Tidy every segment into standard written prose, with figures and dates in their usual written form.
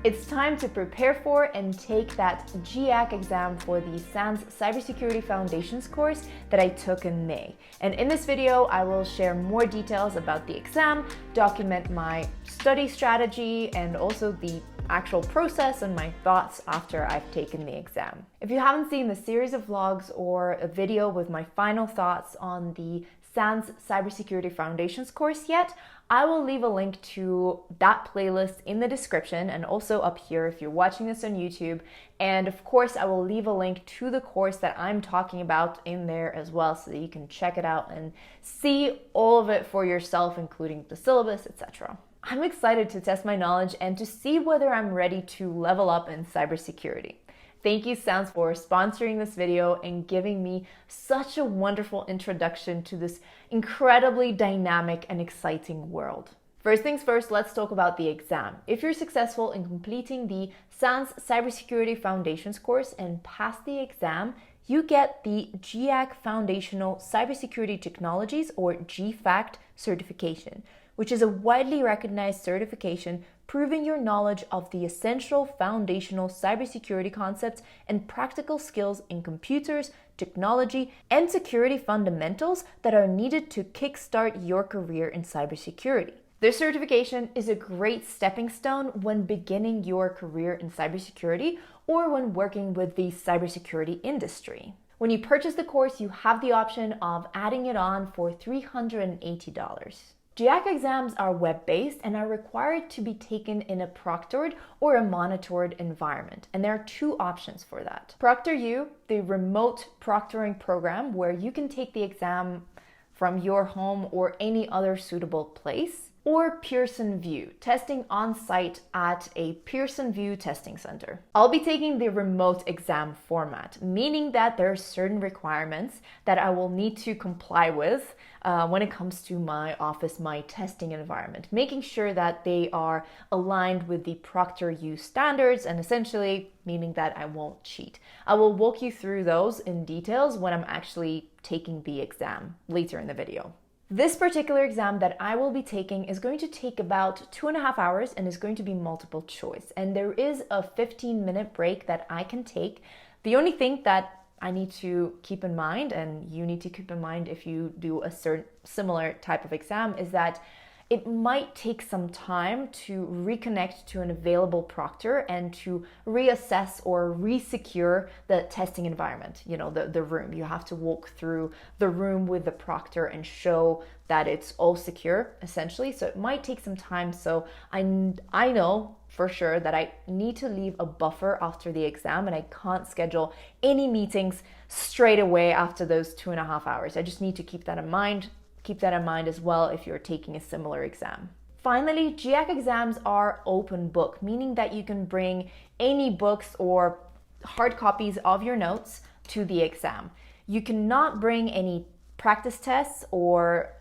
It's time to prepare for and take that GIAC exam for the SANS Cybersecurity Foundations course that I took in May. And in this video, I will share more details about the exam, document my study strategy, and also the actual process and my thoughts after I've taken the exam. If you haven't seen the series of vlogs or a video with my final thoughts on the SANS Cybersecurity Foundations course yet, I will leave a link to that playlist in the description and also up here if you're watching this on YouTube. And of course, I will leave a link to the course that I'm talking about in there as well so that you can check it out and see all of it for yourself, including the syllabus, etc. I'm excited to test my knowledge and to see whether I'm ready to level up in cybersecurity. Thank you, SANS, for sponsoring this video and giving me such a wonderful introduction to this incredibly dynamic and exciting world. First things first, let's talk about the exam. If you're successful in completing the SANS Cybersecurity Foundations course and pass the exam, you get the GIAC Foundational Cybersecurity Technologies, or GFACT certification, which is a widely recognized certification proving your knowledge of the essential foundational cybersecurity concepts and practical skills in computers, technology, and security fundamentals that are needed to kickstart your career in cybersecurity. This certification is a great stepping stone when beginning your career in cybersecurity or when working with the cybersecurity industry. When you purchase the course, you have the option of adding it on for $380. GIAC exams are web-based and are required to be taken in a proctored or a monitored environment. And there are two options for that. proctoru, the remote proctoring program where you can take the exam from your home or any other suitable place, or Pearson VUE, testing on-site at a Pearson VUE testing center. I'll be taking the remote exam format, meaning that there are certain requirements that I will need to comply with when it comes to my office, my testing environment, making sure that they are aligned with the proctoru standards and essentially meaning that I won't cheat. I will walk you through those in details when I'm actually taking the exam later in the video. This particular exam that I will be taking is going to take about 2.5 hours and is going to be multiple choice. And there is a 15-minute break that I can take. The only thing that I need to keep in mind, and you need to keep in mind if you do a certain similar type of exam, is that it might take some time to reconnect to an available proctor and to reassess or re-secure the testing environment, the room. You have to walk through the room with the proctor and show that it's all secure, essentially. So it might take some time. So I know for sure that I need to leave a buffer after the exam and I can't schedule any meetings straight away after those 2.5 hours. I just need to keep that in mind. Keep that in mind as well if you're taking a similar exam. Finally, GIAC exams are open book, meaning that you can bring any books or hard copies of your notes to the exam. You cannot bring any practice tests or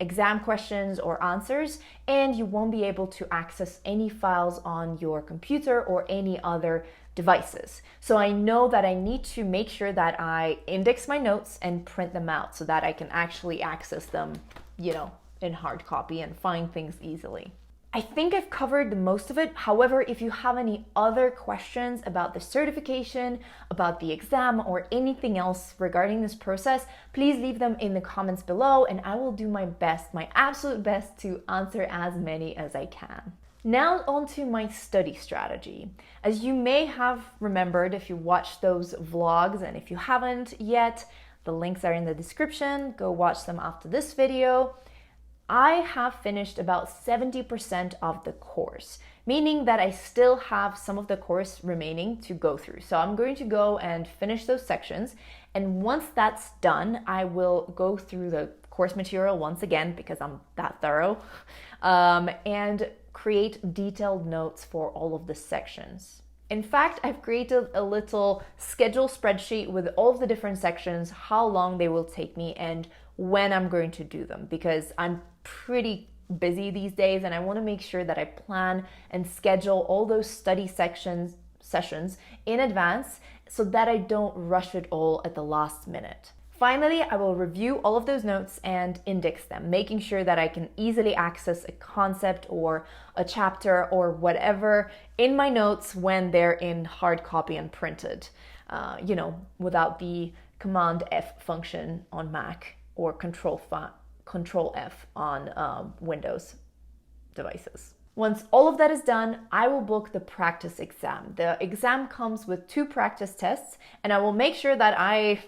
exam questions or answers, and you won't be able to access any files on your computer or any other devices. So I know that I need to make sure that I index my notes and print them out so that I can actually access them, in hard copy and find things easily. I think I've covered the most of it. However, if you have any other questions about the certification, about the exam, or anything else regarding this process, please leave them in the comments below and I will do my best, my absolute best, to answer as many as I can. Now on to my study strategy. As you may have remembered if you watched those vlogs, and if you haven't yet, the links are in the description. Go watch them after this video. I have finished about 70% of the course, meaning that I still have some of the course remaining to go through. So I'm going to go and finish those sections. And once that's done, I will go through the course material once again because I'm that thorough, and create detailed notes for all of the sections. In fact, I've created a little schedule spreadsheet with all of the different sections, how long they will take me, and when I'm going to do them, because I'm pretty busy these days and I want to make sure that I plan and schedule all those study sessions in advance so that I don't rush it all at the last minute. Finally, I will review all of those notes and index them, making sure that I can easily access a concept or a chapter or whatever in my notes when they're in hard copy and printed, without the Command F function on Mac or Control F on Windows devices. Once all of that is done, I will book the practice exam. The exam comes with 2 practice tests, and I will make sure that I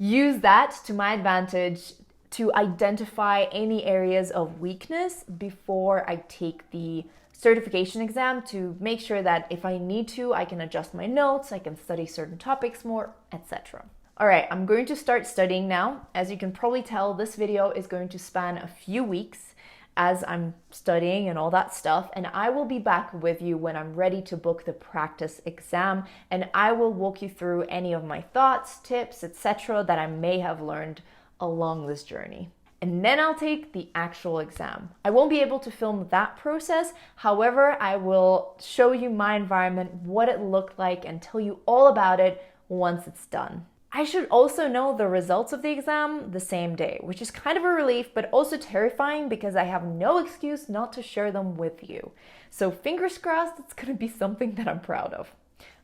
use that to my advantage to identify any areas of weakness before I take the certification exam, to make sure that if I need to, I can adjust my notes, I can study certain topics more, etc. All right, I'm going to start studying now. As you can probably tell, this video is going to span a few weeks as I'm studying and all that stuff, and I will be back with you when I'm ready to book the practice exam, and I will walk you through any of my thoughts, tips, etc. that I may have learned along this journey. And then I'll take the actual exam. I won't be able to film that process. However, I will show you my environment, what it looked like, and tell you all about it once it's done. I should also know the results of the exam the same day, which is kind of a relief, but also terrifying because I have no excuse not to share them with you. So fingers crossed, it's going to be something that I'm proud of.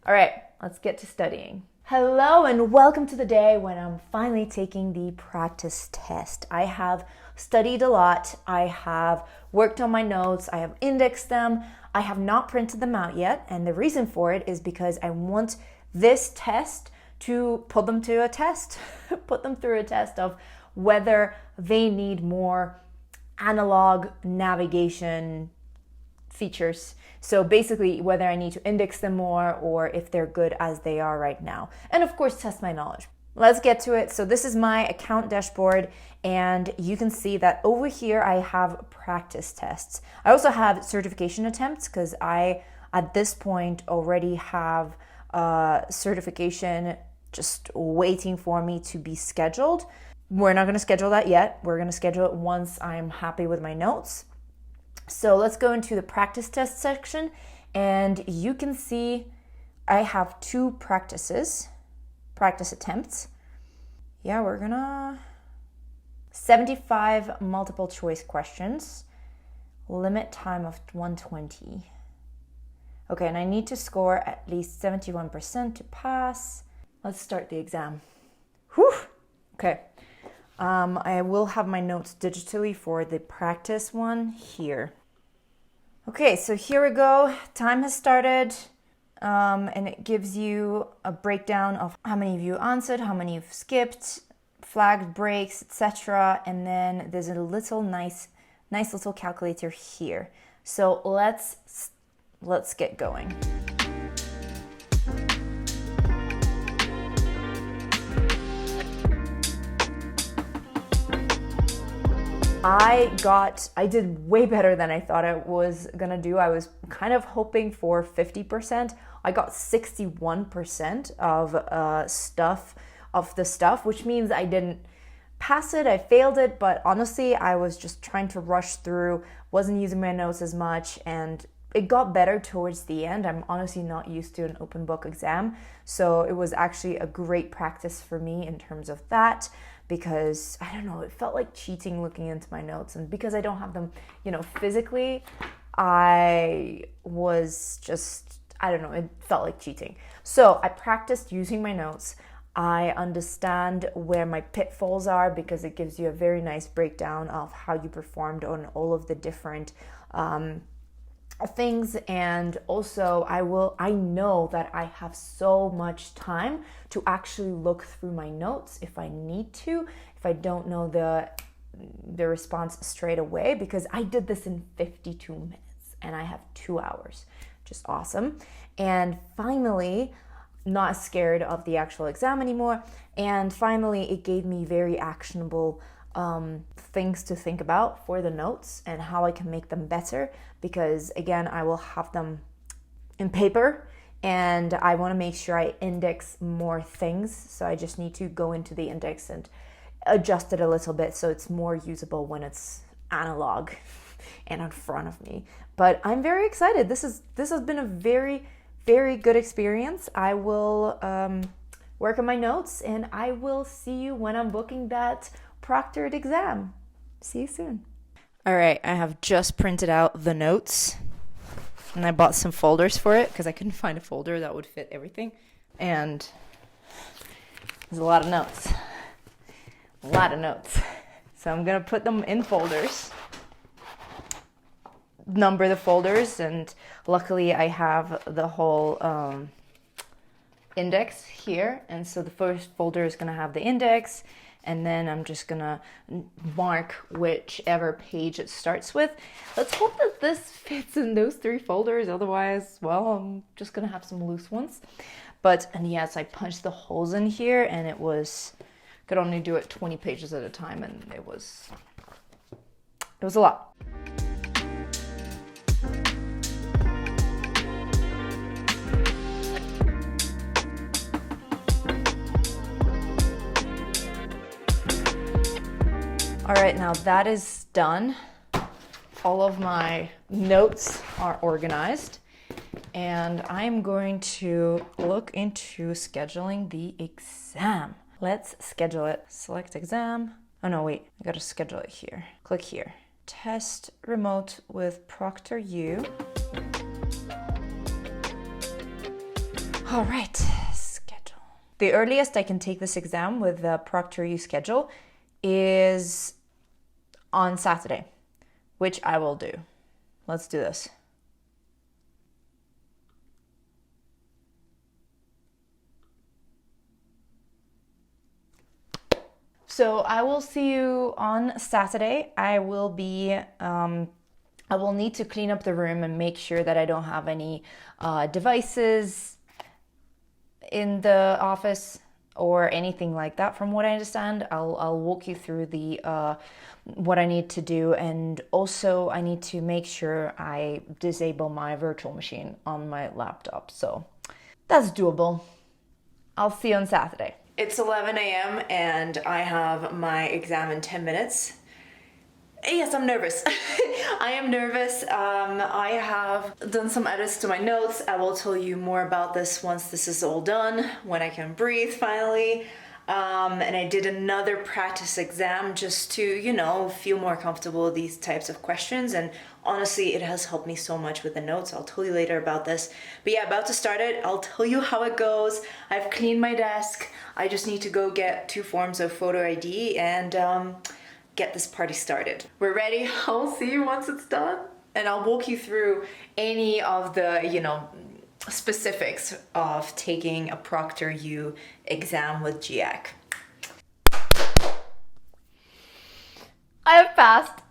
All right, let's get to studying. Hello and welcome to the day when I'm finally taking the practice test. I have studied a lot. I have worked on my notes. I have indexed them. I have not printed them out yet. And the reason for it is because I want this test to put them through a test of whether they need more analog navigation features. So basically whether I need to index them more or if they're good as they are right now. And of course, test my knowledge. Let's get to it. So this is my account dashboard, and you can see that over here I have practice tests. I also have certification attempts because I, at this point, already have certification just waiting for me to be scheduled. We're not going to schedule that yet. We're going to schedule it once I'm happy with my notes. So let's go into the practice test section, and you can see I have 2 practice attempts. Yeah, we're gonna 75 multiple choice questions, limit time of 120. Okay, and I need to score at least 71% to pass. Let's start the exam. Whew. Okay. I will have my notes digitally for the practice one here. Okay, so here we go. Time has started, and it gives you a breakdown of how many of you answered, how many you've skipped, flagged breaks, etc. And then there's a little nice little calculator here. So let's get going. I did way better than I thought I was gonna do. I was kind of hoping for 50%. I got 61% of the stuff, which means I didn't pass it, I failed it, but honestly, I was just trying to rush through, wasn't using my notes as much, and it got better towards the end. I'm honestly not used to an open book exam, so it was actually a great practice for me in terms of that, because I don't know, it felt like cheating looking into my notes, and because I don't have them, physically, I was just, I don't know, it felt like cheating. So I practiced using my notes. I understand where my pitfalls are because it gives you a very nice breakdown of how you performed on all of the different things. And also I know that I have so much time to actually look through my notes if I need to, if I don't know the response straight away, because I did this in 52 minutes and I have 2 hours. Just awesome. And finally, not scared of the actual exam anymore. And finally, it gave me very actionable things to think about for the notes and how I can make them better, because again, I will have them in paper and I want to make sure I index more things. So I just need to go into the index and adjust it a little bit so it's more usable when it's analog and in front of me. But I'm very excited. This has been a very good experience. We're work on my notes, and I will see you when I'm booking that proctored exam. See you soon. All right, I have just printed out the notes, and I bought some folders for it because I couldn't find a folder that would fit everything. And there's a lot of notes. A lot of notes. So I'm gonna put them in folders, number the folders, and luckily I have the whole index here. And so the first folder is gonna have the index, and then I'm just gonna mark whichever page it starts with. Let's hope that this fits in those 3 folders, otherwise, well, I'm just gonna have some loose ones. And yes, I punched the holes in here, and could only do it 20 pages at a time, and it was a lot. All right, now that is done. All of my notes are organized, and I'm going to look into scheduling the exam. Let's schedule it. Select exam. Oh no, wait, I gotta schedule it here. Click here. Test remote with proctoru. All right, schedule. The earliest I can take this exam with the proctoru schedule is on Saturday, which I will do. Let's do this. So I will see you on Saturday. I will need to clean up the room and make sure that I don't have any devices in the office or anything like that. From what I understand, I'll walk you through the what I need to do, and also I need to make sure I disable my virtual machine on my laptop. So that's doable. I'll see you on Saturday. It's 11 a.m. and I have my exam in 10 minutes. Yes, I'm nervous. I am nervous. I have done some edits to my notes. I will tell you more about this once this is all done, when I can breathe finally. And I did another practice exam just to, feel more comfortable with these types of questions. And honestly, it has helped me so much with the notes. I'll tell you later about this. But yeah, about to start it. I'll tell you how it goes. I've cleaned my desk. I just need to go get 2 forms of photo ID and get this party started. We're ready. I'll see you once it's done. And I'll walk you through any of the, specifics of taking a proctoru exam with GIAC. I have passed.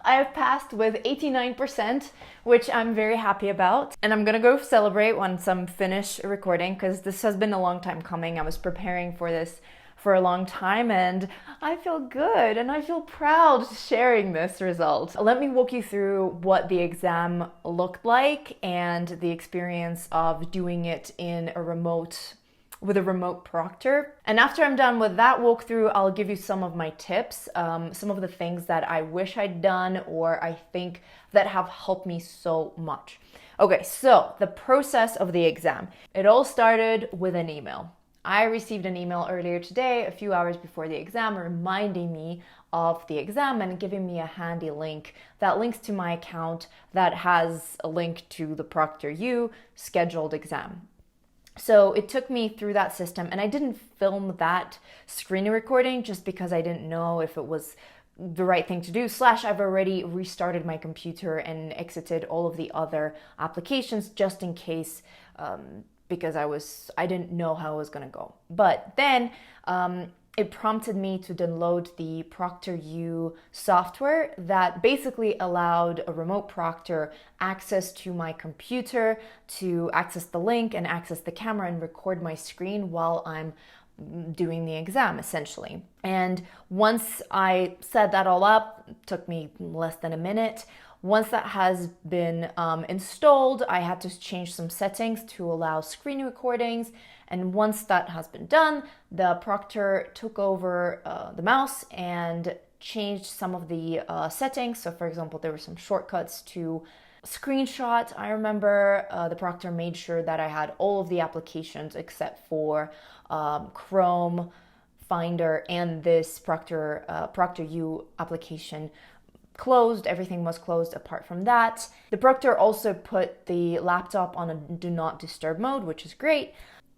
I have passed with 89%, which I'm very happy about. And I'm gonna go celebrate once I'm finished recording, because this has been a long time coming. I was preparing for this for a long time, and I feel good and I feel proud sharing this result. Let me walk you through what the exam looked like and the experience of doing it in with a remote proctor. And after I'm done with that walkthrough, I'll give you some of my tips, some of the things that I wish I'd done or I think that have helped me so much. Okay, so the process of the exam. It all started with an email. I received an email earlier today, a few hours before the exam, reminding me of the exam and giving me a handy link that links to my account that has a link to the proctoru scheduled exam. So it took me through that system, and I didn't film that screen recording just because I didn't know if it was the right thing to do, / I've already restarted my computer and exited all of the other applications just in case, because I didn't know how it was gonna go. But then it prompted me to download the proctoru software that basically allowed a remote proctor access to my computer to access the link and access the camera and record my screen while I'm doing the exam, essentially. And once I set that all up, it took me less than a minute. Once that has been installed, I had to change some settings to allow screen recordings. And once that has been done, the proctor took over the mouse and changed some of the settings. So for example, there were some shortcuts to screenshot. I remember the proctor made sure that I had all of the applications except for Chrome, Finder, and this proctoru application closed. Everything was closed apart from that. The proctor also put the laptop on a do not disturb mode, which is great.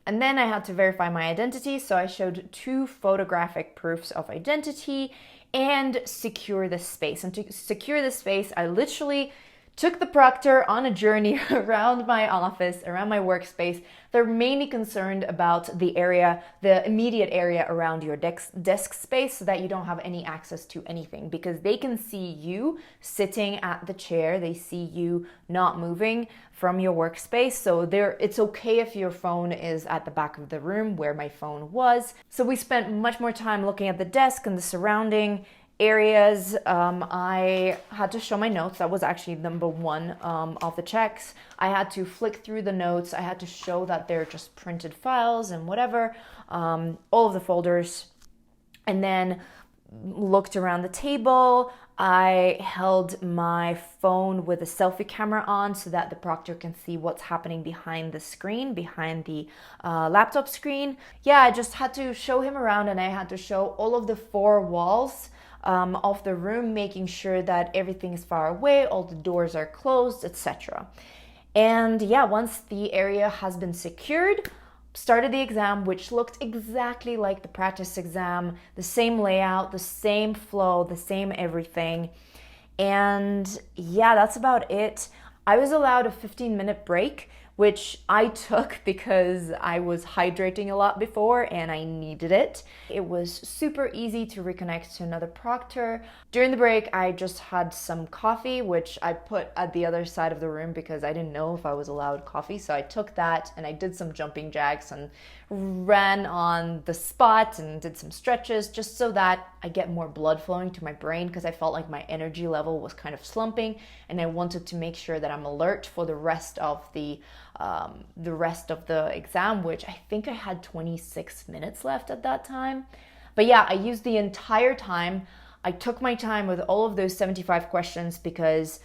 And then I had to verify my identity, so I showed 2 photographic proofs of identity and secure the space. And to secure the space, I literally took the proctor on a journey around my office, around my workspace. They're mainly concerned about the area, the immediate area around your desk space, so that you don't have any access to anything, because they can see you sitting at the chair. They see you not moving from your workspace. So it's okay if your phone is at the back of the room where my phone was. So we spent much more time looking at the desk and the surrounding areas. I had to show my notes. That was actually number 1 of the checks. I had to flick through the notes. I had to show that they're just printed files and whatever, all of the folders. And then looked around the table. I held my phone with a selfie camera on so that the proctor can see what's happening behind the screen, behind the laptop screen. Yeah, I just had to show him around, and I had to show all of the 4 walls of the room, making sure that everything is far away, all the doors are closed, etc. And yeah, once the area has been secured, started the exam, which looked exactly like the practice exam, the same layout, the same flow, the same everything. And yeah, that's about it. I was allowed a 15-minute break, which I took because I was hydrating a lot before and I needed it. It was super easy to reconnect to another proctor. During the break, I just had some coffee, which I put at the other side of the room because I didn't know if I was allowed coffee. So I took that and I did some jumping jacks and ran on the spot and did some stretches just so that I get more blood flowing to my brain, because I felt like my energy level was kind of slumping and I wanted to make sure that I'm alert for the rest of the exam, which I think I had 26 minutes left at that time. But yeah, I used the entire time. I took my time with all of those 75 questions because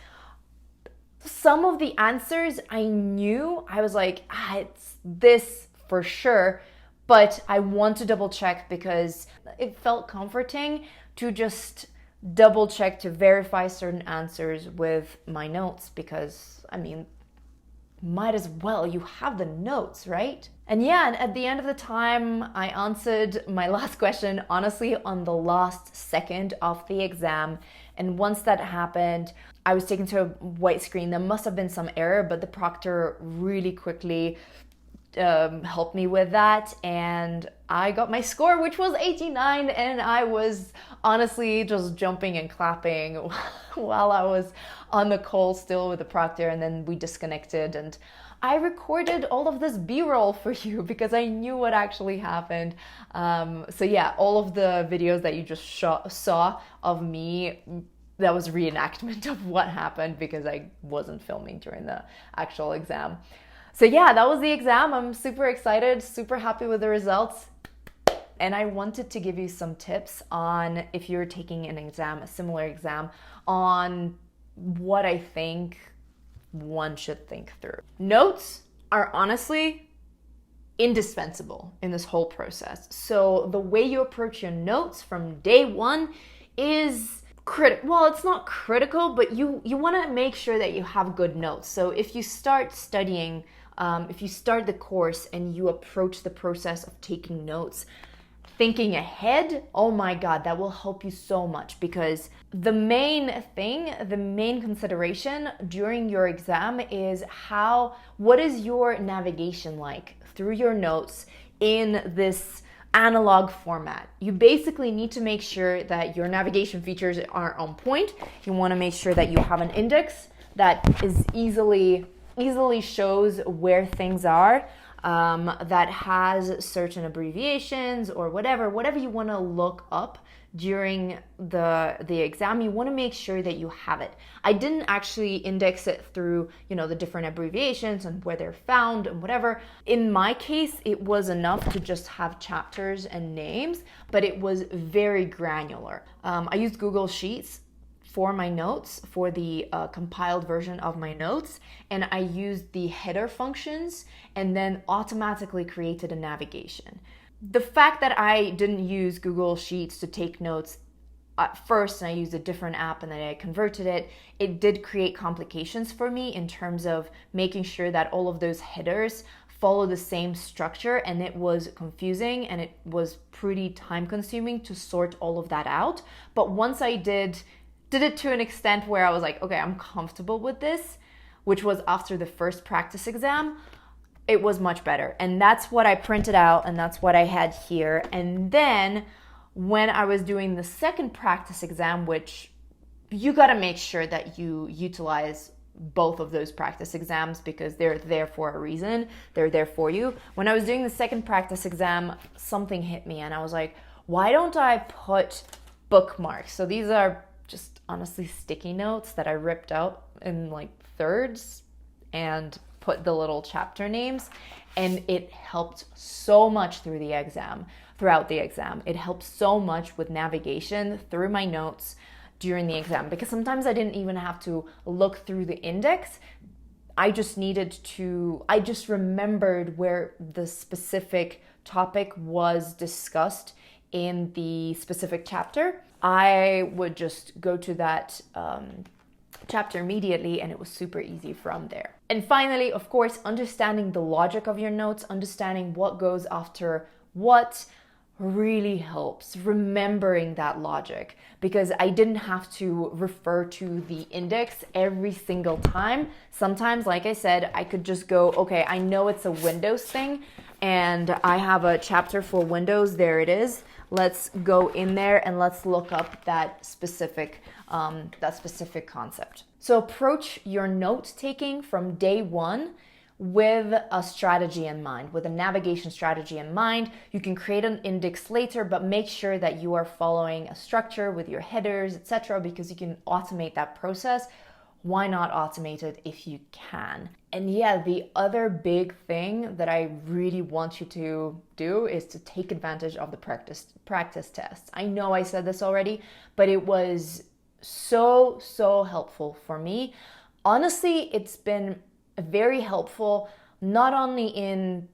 some of the answers I knew. I was like, it's this for sure, but I want to double check because it felt comforting to just double check to verify certain answers with my notes, because I mean, might as well, you have the notes, right? And yeah, and at the end of the time, I answered my last question, honestly, on the last second of the exam. And once that happened, I was taken to a white screen. There must have been some error, but the proctor really quickly helped me with that, and I got my score, which was 89, and I was honestly just jumping and clapping while I was on the call still with the proctor, and then we disconnected, and I recorded all of this B-roll for you because I knew what actually happened. So yeah, all of the videos that you just saw of me, that was reenactment of what happened because I wasn't filming during the actual exam. So yeah, that was the exam. I'm super excited, super happy with the results. And I wanted to give you some tips on, if you're taking an exam, a similar exam, on what I think one should think through. Notes are honestly indispensable in this whole process. So the way you approach your notes from day one is critical. Well, it's not critical, but you want to make sure that you have good notes. So if you start studying, if you start the course and you approach the process of taking notes, thinking ahead, oh my God, that will help you so much, because the main thing, the main consideration during your exam is what is your navigation like through your notes in this analog format. You basically need to make sure that your navigation features are on point. You want to make sure that you have an index that is easily shows where things are, that has certain abbreviations or whatever you want to look up during the exam. You want to make sure that you have it. I didn't actually index it through, the different abbreviations and where they're found and whatever. In my case, it was enough to just have chapters and names, but it was very granular. I used Google Sheets. for my notes, for the compiled version of my notes, and I used the header functions and then automatically created a navigation. The fact that I didn't use Google Sheets to take notes at first and I used a different app and then I converted it, it did create complications for me in terms of making sure that all of those headers follow the same structure, and it was confusing and it was pretty time consuming to sort all of that out. But once I did it to an extent where I was like, okay, I'm comfortable with this, which was after the first practice exam, it was much better. And that's what I printed out and that's what I had here. And then when I was doing the second practice exam, which you got to make sure that you utilize both of those practice exams because they're there for a reason. They're there for you. When I was doing the second practice exam, something hit me and I was like, why don't I put bookmarks? So these are just honestly sticky notes that I ripped out in like thirds and put the little chapter names, and it helped so much throughout the exam. It helped so much with navigation through my notes during the exam, because sometimes I didn't even have to look through the index. I just remembered where the specific topic was discussed in the specific chapter. I would just go to that chapter immediately, and it was super easy from there. And finally, of course, understanding the logic of your notes, understanding what goes after what, really helps, remembering that logic, because I didn't have to refer to the index every single time. Sometimes, like I said, I could just go, okay, I know it's a Windows thing and I have a chapter for Windows, there it is. Let's go in there and let's look up that specific concept. So approach your note taking from day one with a strategy in mind, with a navigation strategy in mind. You can create an index later, but make sure that you are following a structure with your headers, etc., because you can automate that process. Why not automate it if you can? And yeah, the other big thing that I really want you to do is to take advantage of the practice tests. I know I said this already, but it was so helpful for me. Honestly, it's been very helpful, not only in,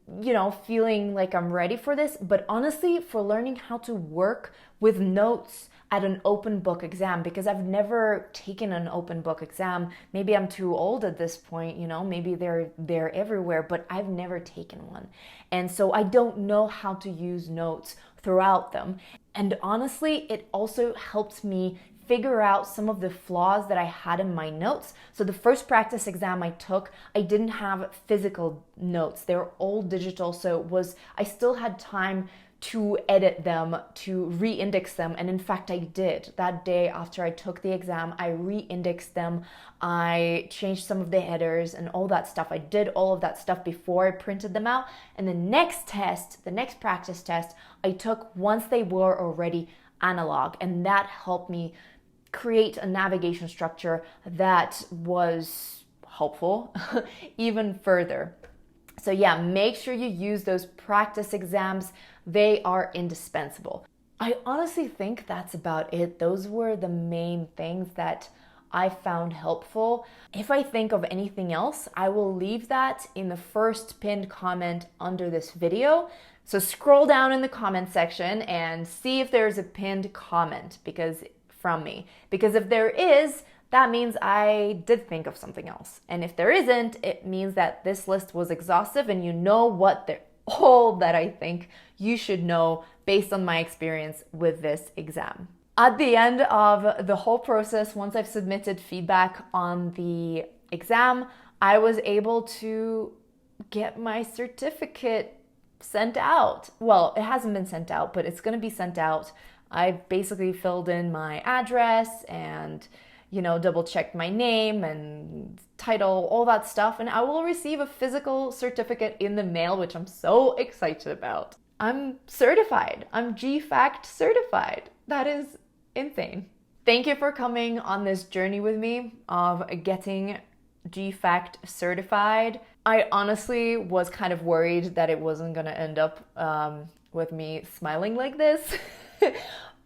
feeling like I'm ready for this, but honestly for learning how to work with notes at an open book exam, because I've never taken an open book exam. Maybe I'm too old at this point, maybe they're everywhere, but I've never taken one. And so I don't know how to use notes throughout them. And honestly, it also helped me figure out some of the flaws that I had in my notes. So the first practice exam I took, I didn't have physical notes. They were all digital, so I still had time to edit them, to re-index them, and in fact I did. That day after I took the exam, I re-indexed them, I changed some of the headers and all that stuff. I did all of that stuff before I printed them out, and the next practice test, I took once they were already analog, and that helped me create a navigation structure that was helpful even further. So yeah, make sure you use those practice exams. They are indispensable. I honestly think that's about it. Those were the main things that I found helpful. If I think of anything else, I will leave that in the first pinned comment under this video. So scroll down in the comment section and see if there's a pinned comment from me. Because if there is, that means I did think of something else. And if there isn't, it means that this list was exhaustive and you know all that I think you should know based on my experience with this exam. At the end of the whole process, once I've submitted feedback on the exam, I was able to get my certificate sent out. Well, it hasn't been sent out, but it's going to be sent out. I basically filled in my address and, double checked my name and title, all that stuff, and I will receive a physical certificate in the mail, which I'm so excited about. I'm certified. I'm GIAC certified. That is insane. Thank you for coming on this journey with me of getting GIAC certified. I honestly was kind of worried that it wasn't going to end up with me smiling like this.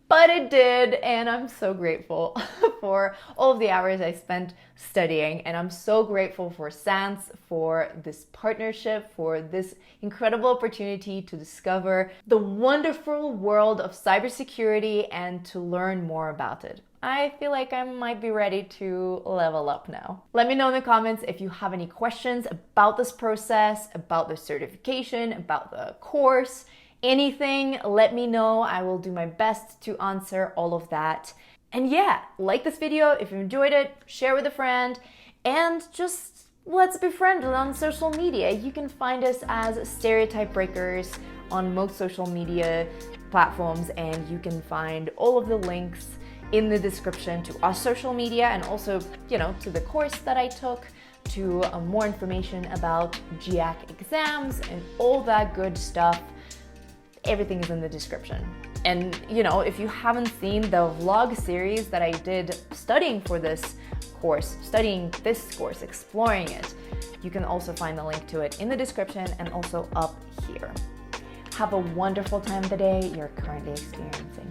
but it did, and I'm so grateful for all of the hours I spent studying, and I'm so grateful for SANS, for this partnership, for this incredible opportunity to discover the wonderful world of cybersecurity and to learn more about it. I feel like I might be ready to level up now. Let me know in the comments if you have any questions about this process, about the certification, about the course, anything. Let me know. I will do my best to answer all of that. And yeah, like this video if you enjoyed it, share with a friend, and just let's be friendly on social media. You can find us as Stereotype Breakers on most social media platforms, and you can find all of the links in the description to our social media and also, to the course that I took, to more information about GIAC exams and all that good stuff. Everything is in the description. And if you haven't seen the vlog series that I did studying this course, exploring it, you can also find the link to it in the description and also up here. Have a wonderful time of the day you're currently experiencing.